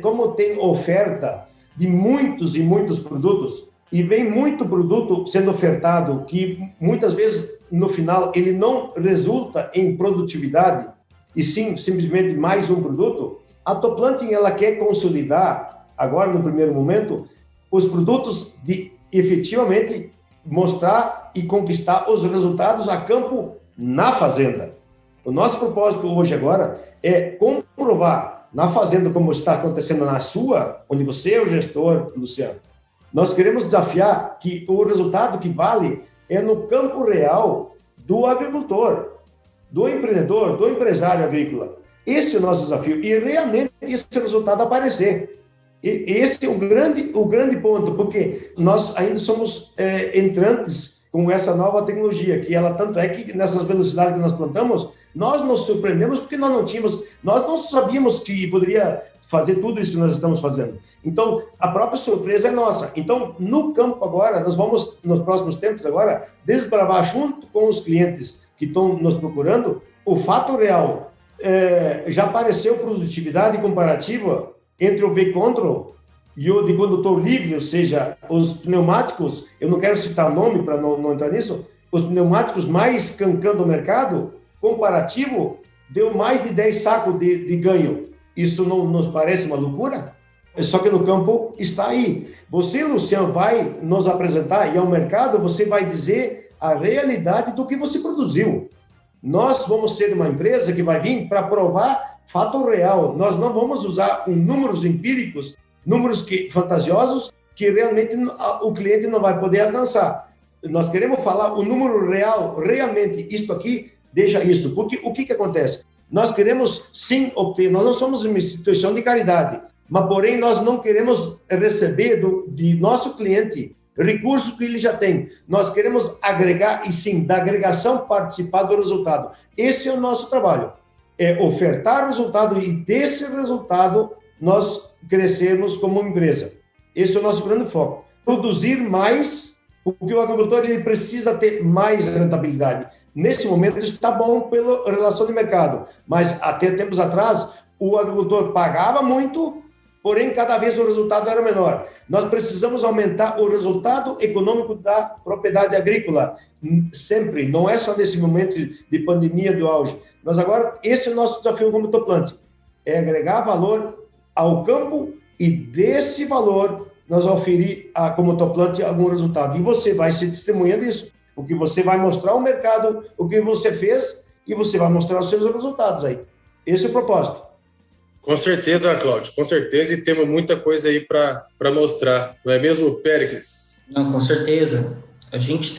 como tem oferta de muitos e muitos produtos, e vem muito produto sendo ofertado que muitas vezes no final ele não resulta em produtividade, e sim simplesmente mais um produto, a Toplantin ela quer consolidar agora no primeiro momento os produtos de efetivamente mostrar e conquistar os resultados a campo na fazenda. O nosso propósito hoje agora é comprovar na fazenda como está acontecendo na sua, onde você é o gestor, Luciano. Nós queremos desafiar que o resultado que vale é no campo real do agricultor, do empreendedor, do empresário agrícola. Esse é o nosso desafio e realmente esse resultado aparecer. E esse é o grande ponto, porque nós ainda somos entrantes com essa nova tecnologia, que ela tanto é que nessas velocidades que nós plantamos, nós nos surpreendemos porque nós não sabíamos que poderia fazer tudo isso que nós estamos fazendo. Então, a própria surpresa é nossa. Então, no campo agora, nós vamos, nos próximos tempos agora, desbravar junto com os clientes que estão nos procurando, o fato real. Já apareceu produtividade comparativa entre o V-Control e o de condutor livre, ou seja, os pneumáticos, eu não quero citar nome para não entrar nisso, os pneumáticos mais cancando o mercado, comparativo, deu mais de 10 sacos de ganho. Isso não nos parece uma loucura? Só que no campo está aí. Você, Luciano, vai nos apresentar e ao mercado você vai dizer a realidade do que você produziu. Nós vamos ser uma empresa que vai vir para provar fato real. Nós não vamos usar números empíricos, números fantasiosos, que realmente o cliente não vai poder alcançar. Nós queremos falar o número real, realmente, isto aqui, deixa isto. Porque o que acontece? Nós queremos, sim, obter, nós não somos uma instituição de caridade, mas, porém, nós não queremos receber de nosso cliente recursos que ele já tem. Nós queremos agregar, e sim, da agregação participar do resultado. Esse é o nosso trabalho. É ofertar resultado e desse resultado nós crescermos como empresa. Esse é o nosso grande foco. Produzir mais, porque o agricultor ele precisa ter mais rentabilidade. Nesse momento está bom pela relação de mercado, mas até tempos atrás o agricultor pagava muito, porém cada vez o resultado era menor. Nós precisamos aumentar o resultado econômico da propriedade agrícola, sempre, não é só nesse momento de pandemia do auge. Nós agora, esse é o nosso desafio como Toplantin, é agregar valor ao campo e desse valor nós oferir como Toplantin algum resultado. E você vai ser testemunha disso, porque você vai mostrar ao mercado o que você fez e você vai mostrar os seus resultados aí. Esse é o propósito. Com certeza, Cláudio, com certeza, e temos muita coisa aí para mostrar, não é mesmo, Péricles? Não, com certeza. A gente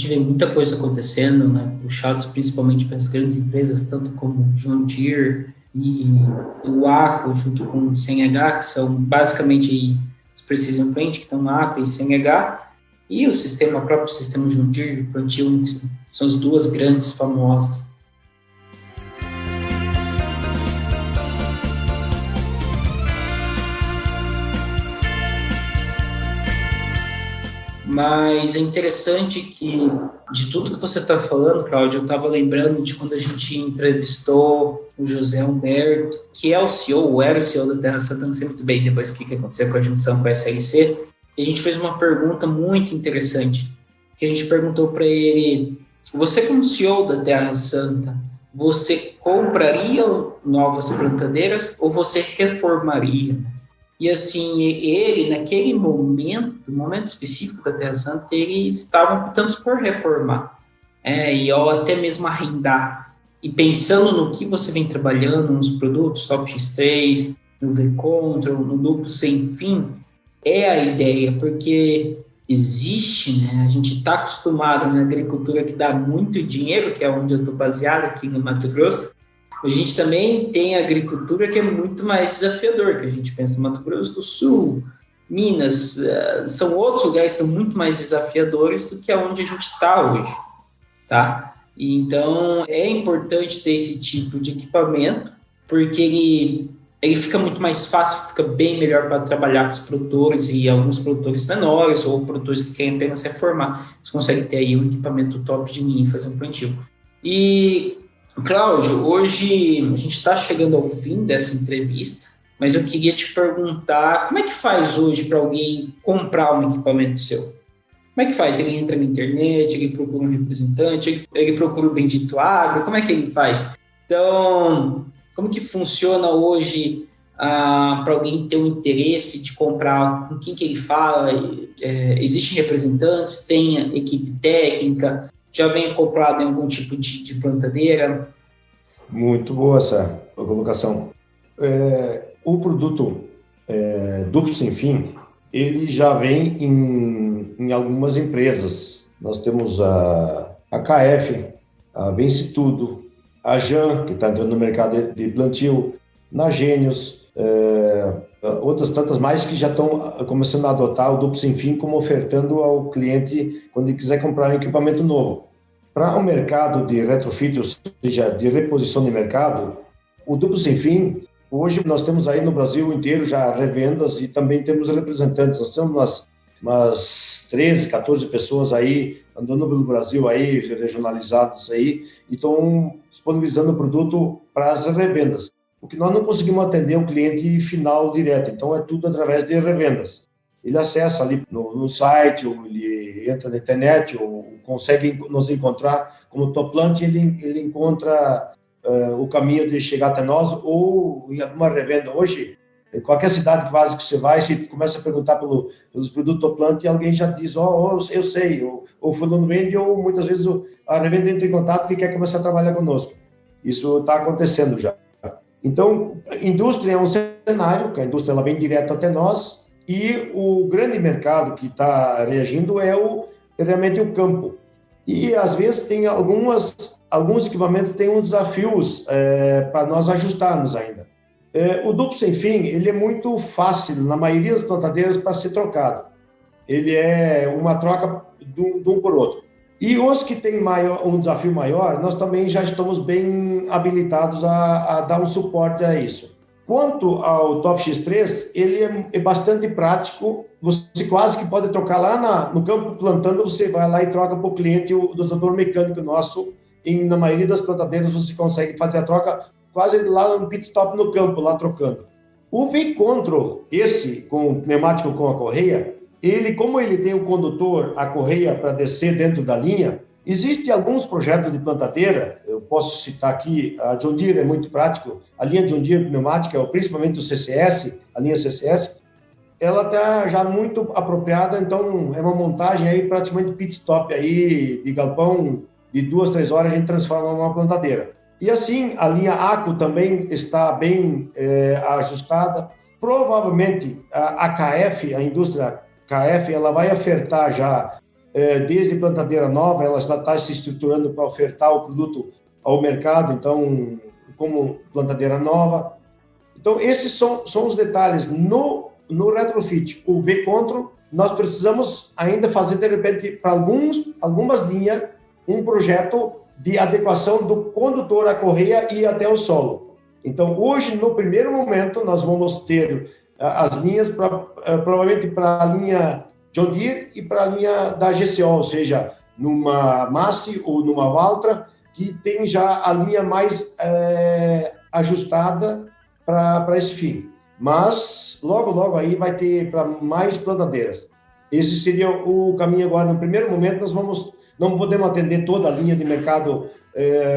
vê muita coisa acontecendo, né, puxados principalmente para as grandes empresas, tanto como John Deere e o ACO, junto com o 100H, que são basicamente aí os Precision Plant, que estão no ACO e 100H, e o próprio sistema John Deere, plantio, são as duas grandes famosas. Mas é interessante que, de tudo que você está falando, Cláudio, eu estava lembrando de quando a gente entrevistou o José Humberto, que é o CEO, ou era o CEO da Terra Santa, não sei muito bem depois o que aconteceu com a junção com a SLC, e a gente fez uma pergunta muito interessante, que a gente perguntou para ele, você como CEO da Terra Santa, você compraria novas plantadeiras ou você reformaria? E assim, ele, naquele momento específico da Terra Santa, eles estavam optando por reformar, ou até mesmo arrendar. E pensando no que você vem trabalhando, nos produtos Top X3, no V-Control, no Duplo Sem Fim, é a ideia, porque existe, né? A gente está acostumado na agricultura que dá muito dinheiro, que é onde eu estou baseado, aqui no Mato Grosso. A gente também tem a agricultura que é muito mais desafiador, que a gente pensa em Mato Grosso do Sul, Minas, são outros lugares que são muito mais desafiadores do que onde a gente está hoje, tá? E então, é importante ter esse tipo de equipamento, porque ele aí fica muito mais fácil, fica bem melhor para trabalhar com os produtores e alguns produtores menores ou produtores que querem apenas reformar. Eles conseguem ter aí um equipamento top de linha e fazer um plantio. E, Cláudio, hoje a gente está chegando ao fim dessa entrevista, mas eu queria te perguntar, como é que faz hoje para alguém comprar um equipamento seu? Como é que faz? Ele entra na internet, ele procura um representante, ele procura o Bendito Agro, como é que ele faz? Então, como que funciona hoje para alguém ter um interesse de comprar? Com quem que ele fala? Existem representantes? Tem equipe técnica? Já vem comprado em algum tipo de plantadeira? Muito boa essa colocação. O produto duplo sem fim, ele já vem em algumas empresas. Nós temos a KF, a Vence Tudo, a Jan, que está entrando no mercado de plantio, na Gênios, outras tantas mais que já estão começando a adotar o duplo sem fim como ofertando ao cliente quando ele quiser comprar um equipamento novo. Para o mercado de retrofit, ou seja, de reposição de mercado, o duplo sem fim, hoje nós temos aí no Brasil inteiro já revendas e também temos representantes. Nós temos umas 13, 14 pessoas aí andando pelo Brasil aí, regionalizadas aí, e estão disponibilizando o produto para as revendas. Porque nós não conseguimos atender o cliente final direto, então é tudo através de revendas. Ele acessa ali no site, ou ele entra na internet, ou consegue nos encontrar como Toplant, ele encontra o caminho de chegar até nós, ou em alguma revenda. Hoje, em qualquer cidade quase que você vai, se começa a perguntar pelos produtos Toplant, e alguém já diz, eu sei, ou fulano vende, ou muitas vezes a revenda entra em contato porque quer começar a trabalhar conosco. Isso está acontecendo já. Então, a indústria é um cenário, que a indústria ela vem direto até nós, e o grande mercado que está reagindo é realmente o campo. E, às vezes, tem alguns equipamentos têm uns desafios para nós ajustarmos ainda. O duplo sem fim, ele é muito fácil, na maioria das plantadeiras, para ser trocado. Ele é uma troca de um por outro. E os que têm um desafio maior, nós também já estamos bem habilitados a dar um suporte a isso. Quanto ao Top X3, ele é bastante prático. Você quase que pode trocar lá no campo plantando, você vai lá e troca para o cliente o dosador mecânico nosso. E na maioria das plantadeiras você consegue fazer a troca quase lá no pit stop no campo, lá trocando. O V-Control, esse com o pneumático com a correia, como ele tem o condutor, a correia para descer dentro da linha, existem alguns projetos de plantadeira, eu posso citar aqui, a John Deere é muito prático, a linha John Deere pneumática, principalmente o CCS, a linha CCS, ela está já muito apropriada, então é uma montagem aí praticamente pit stop aí, de galpão, de 2, 3 horas a gente transforma numa plantadeira. E assim, a linha ACO também está bem ajustada. Provavelmente a KF, a indústria KF, ela vai ofertar já, desde plantadeira nova, ela está se estruturando para ofertar o produto ao mercado, então, como plantadeira nova. Então, esses são os detalhes. No retrofit, o V-Control, nós precisamos ainda fazer, de repente, para algumas linhas, um projeto de adequação do condutor à correia e até o solo. Então, hoje, no primeiro momento, nós vamos ter as linhas, provavelmente para a linha John Deere e para a linha da GCO, ou seja, numa Massey ou numa Valtra, que tem já a linha mais ajustada para esse fim. Mas, logo aí, vai ter para mais plantadeiras. Esse seria o caminho agora. No primeiro momento, nós não podemos atender toda a linha de mercado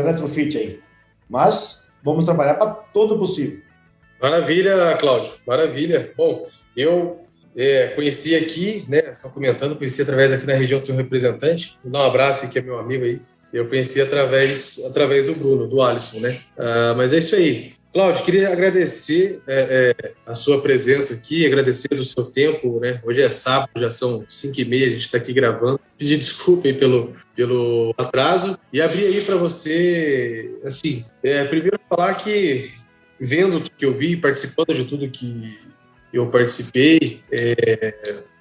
retrofit aí, mas vamos trabalhar para todo possível. Maravilha, Cláudio, maravilha. Bom, eu conheci aqui, né, só comentando, conheci através aqui na região do seu representante, vou dar um abraço aqui, é meu amigo aí, eu conheci através do Bruno, do Alisson, né, mas é isso aí. Cláudio, queria agradecer a sua presença aqui, agradecer do seu tempo, né? Hoje é sábado, já são 5h30, a gente está aqui gravando. Pedir desculpa aí pelo atraso e abrir aí para você, assim, primeiro falar que, vendo tudo que eu vi, participando de tudo que eu participei,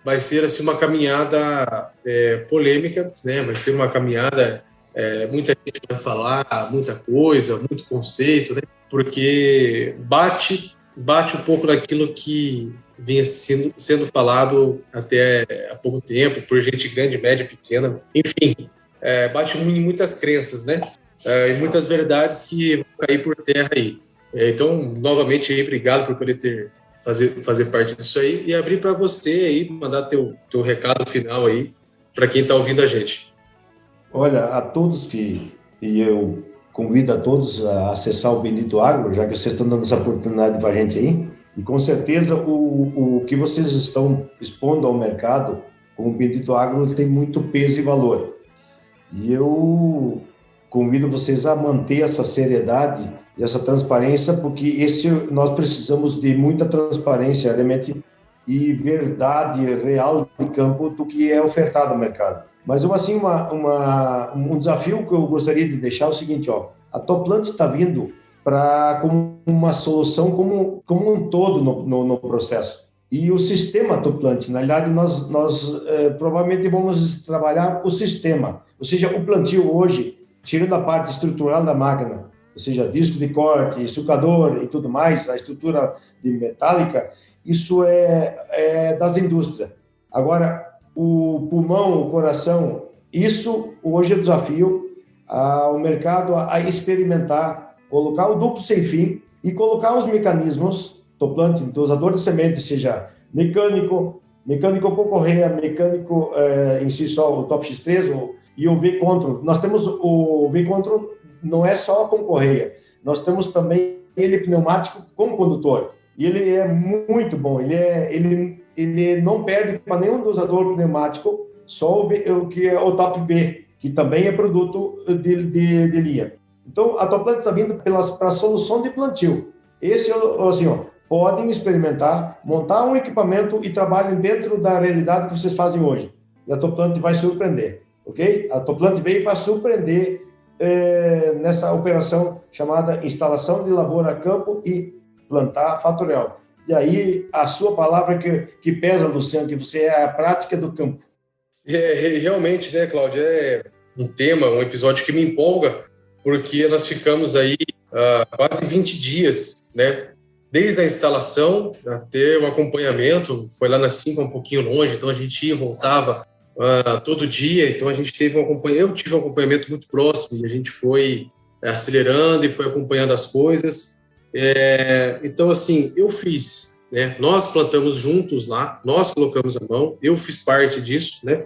vai ser assim, uma caminhada polêmica, né? Vai ser uma caminhada, muita gente vai falar muita coisa, muito conceito, né? Porque bate bate um pouco naquilo que vinha sendo falado até há pouco tempo, por gente grande, média, pequena, enfim, bate em muitas crenças, né? E muitas verdades que vão cair por terra aí. Então, novamente, aí, obrigado por poder fazer parte disso aí e abrir para você aí, mandar teu recado final aí para quem está ouvindo a gente. Olha, a todos e eu convido a todos a acessar o Bendito Agro, já que vocês estão dando essa oportunidade para a gente aí, e com certeza o que vocês estão expondo ao mercado com o Bendito Agro tem muito peso e valor. E eu convido vocês a manter essa seriedade e essa transparência, porque nós precisamos de muita transparência, realmente, e verdade real de campo do que é ofertado ao mercado. Mas, assim, um desafio que eu gostaria de deixar é o seguinte, a Toplant está vindo como uma solução como um todo no processo. E o sistema Toplant, na realidade, nós provavelmente vamos trabalhar o sistema, ou seja, o plantio hoje, tirando a parte estrutural da máquina, ou seja, disco de corte, sucador e tudo mais, a estrutura de metálica, isso é das indústrias. Agora, o pulmão, o coração, isso hoje é o desafio ao mercado a experimentar, colocar o duplo sem fim e colocar os mecanismos, Toplant, dosador de semente, seja mecânico com correia, mecânico em si só, o Top X3 e o V-Control. Nós temos o V-Control, não é só com correia, nós temos também ele pneumático com condutor. E ele é muito bom, ele não perde para nenhum dosador pneumático, só o que é o Top B, que também é produto de linha. Então, a Toplant está vindo para a solução de plantio. Esse, assim, podem experimentar, montar um equipamento e trabalhem dentro da realidade que vocês fazem hoje. E a Toplant vai surpreender, ok? A Toplant veio para surpreender nessa operação chamada instalação de lavoura a campo e plantar fatorial. E aí, a sua palavra que pesa, Luciano, que você é a prática do campo. Realmente, né, Cláudio, é um tema, um episódio que me empolga, porque nós ficamos aí quase 20 dias, né, desde a instalação até o acompanhamento. Foi lá na Simpa, um pouquinho longe, então a gente ia e voltava todo dia, então a gente eu tive um acompanhamento muito próximo, e a gente foi acelerando e foi acompanhando as coisas. Então, assim, eu fiz, né? Nós plantamos juntos lá, nós colocamos a mão, eu fiz parte disso, né?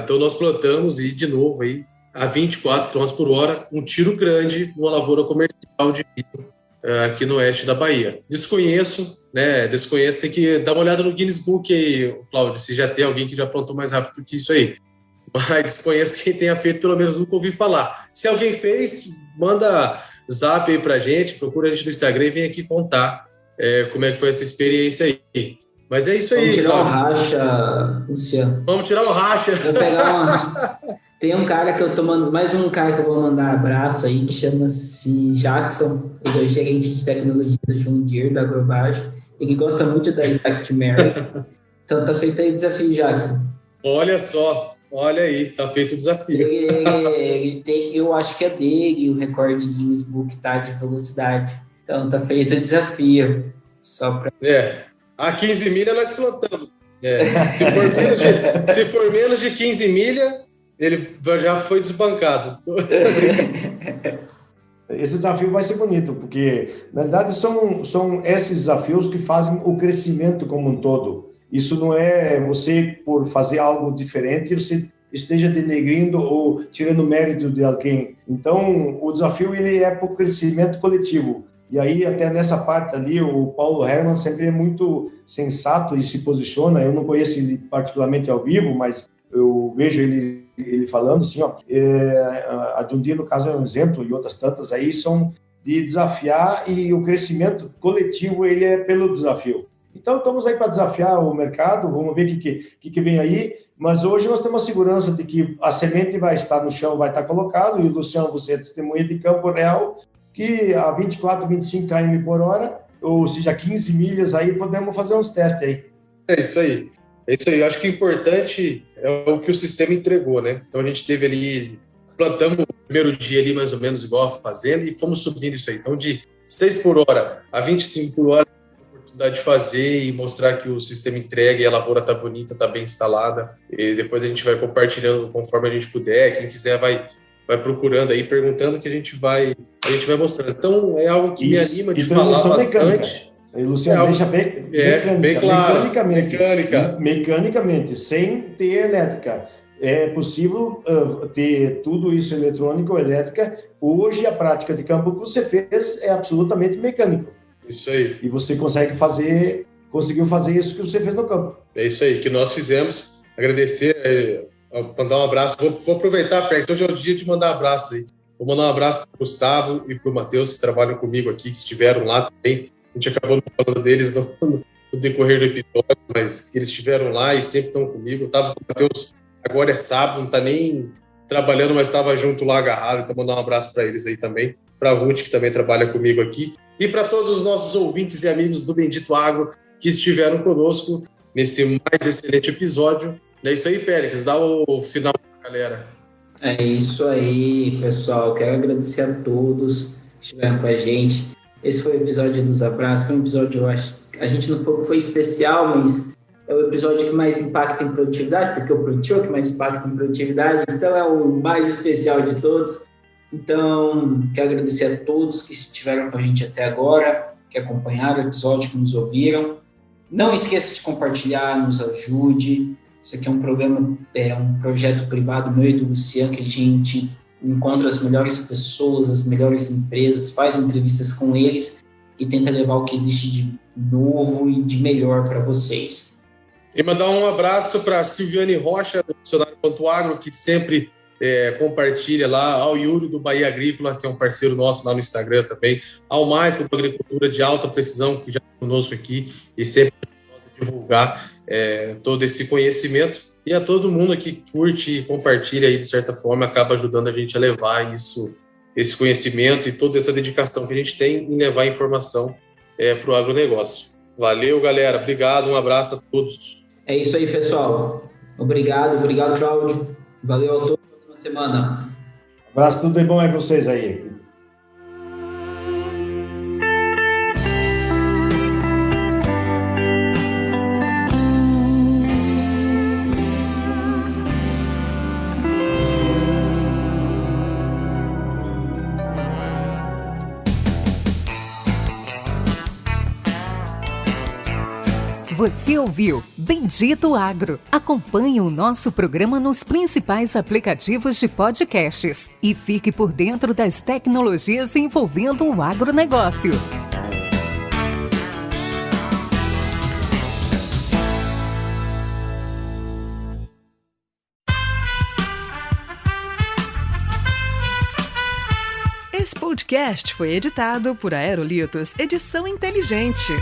Então, nós plantamos e, de novo, aí, a 24 km por hora, um tiro grande numa lavoura comercial de milho aqui no oeste da Bahia. Desconheço, tem que dar uma olhada no Guinness Book aí, Cláudio, se já tem alguém que já plantou mais rápido do que isso aí. Mas desconheço quem tenha feito, pelo menos nunca ouvi falar. Se alguém fez, manda zap aí pra gente, procura a gente no Instagram e vem aqui contar como é que foi essa experiência aí. Mas é isso aí. Vamos tirar um racha, Luciano. Vamos tirar um racha. Vou pegar Tem um cara que eu tô mandando, mais um cara que eu vou mandar abraço aí, que chama-se Jackson. Ele é gerente de tecnologia da John Deere, da Agrobage. Ele gosta muito da Exact Mary. Então tá feito aí o desafio, Jackson. Olha só. Olha aí, tá feito o desafio. Ele tem, eu acho que é dele o recorde de Guinness Book, tá, de velocidade. Então tá feito o desafio. Só pra... A 15 milha nós plantamos. Se for menos de 15 milha, ele já foi desbancado. Esse desafio vai ser bonito, porque, na verdade, são esses desafios que fazem o crescimento como um todo. Isso não é você, por fazer algo diferente, você esteja denegrindo ou tirando mérito de alguém. Então, o desafio ele é para o crescimento coletivo. E aí, até nessa parte ali, o Paulo Hermann sempre é muito sensato e se posiciona. Eu não conheço ele particularmente ao vivo, mas eu vejo ele falando assim, a John Deere, no caso, é um exemplo, e outras tantas aí são de desafiar, e o crescimento coletivo ele é pelo desafio. Então, estamos aí para desafiar o mercado, vamos ver o que vem aí, mas hoje nós temos a segurança de que a semente vai estar no chão, vai estar colocado, e, Luciano, você é testemunha de campo real, que a 24, 25 km por hora, ou seja, 15 milhas aí, podemos fazer uns testes aí. É isso aí. Eu acho que o importante é o que o sistema entregou, né? Então, a gente teve ali, plantamos o primeiro dia ali, mais ou menos igual a fazenda, e fomos subindo isso aí. Então, de 6 por hora a 25 por hora, oportunidade de fazer e mostrar que o sistema entrega e a lavoura está bonita, está bem instalada. E depois a gente vai compartilhando conforme a gente puder. Quem quiser vai procurando aí, perguntando, que a gente vai mostrando. Então, é algo que me anima de falar bastante. E Luciano, deixa bem claro. Mecanicamente, sem ter elétrica. É possível ter tudo isso eletrônico, elétrica. Hoje, a prática de campo que você fez é absolutamente mecânico. Isso aí. E você conseguiu fazer isso que você fez no campo. É isso aí, que nós fizemos. Agradecer, mandar um abraço. Vou aproveitar, Pérez, hoje é o dia de mandar abraço aí. Vou mandar um abraço para o Gustavo e para o Matheus, que trabalham comigo aqui, que estiveram lá também. A gente acabou não falando deles no decorrer do episódio, mas eles estiveram lá e sempre estão comigo. Eu estava com o Matheus, agora é sábado, não está nem trabalhando, mas estava junto lá agarrado. Então, mandar um abraço para eles aí também. Para a Ruth, que também trabalha comigo aqui. E para todos os nossos ouvintes e amigos do Bendito Agro que estiveram conosco nesse mais excelente episódio. É isso aí, Pérez, dá o final para a galera. É isso aí, pessoal. Quero agradecer a todos que estiveram com a gente. Esse foi o episódio dos abraços. Foi um episódio, eu acho, a gente não foi especial, mas é o episódio que mais impacta em produtividade, porque o plantio é o que mais impacta em produtividade, então é o mais especial de todos. Então, quero agradecer a todos que estiveram com a gente até agora, que acompanharam o episódio, que nos ouviram. Não esqueça de compartilhar, nos ajude. Isso aqui é um programa, um projeto privado meu e do Luciano, que a gente encontra as melhores pessoas, as melhores empresas, faz entrevistas com eles e tenta levar o que existe de novo e de melhor para vocês. E mandar um abraço para a Silviane Rocha, do Dicionário.agro, que sempre compartilha lá, ao Yuri do Bahia Agrícola, que é um parceiro nosso lá no Instagram também, ao Maicon do Agricultura de Alta Precisão, que já está conosco aqui e sempre gosta de divulgar todo esse conhecimento, e a todo mundo que curte e compartilha aí, de certa forma, acaba ajudando a gente a levar esse conhecimento e toda essa dedicação que a gente tem em levar a informação para o agronegócio. Valeu, galera, obrigado, um abraço a todos. É isso aí, pessoal. Obrigado, Cláudio. Valeu a todos. Semana. Um abraço, tudo de bom aí vocês aí. Você ouviu Bendito Agro. Acompanhe o nosso programa nos principais aplicativos de podcasts e fique por dentro das tecnologias envolvendo o agronegócio. Esse podcast foi editado por Aerolitos Edição Inteligente.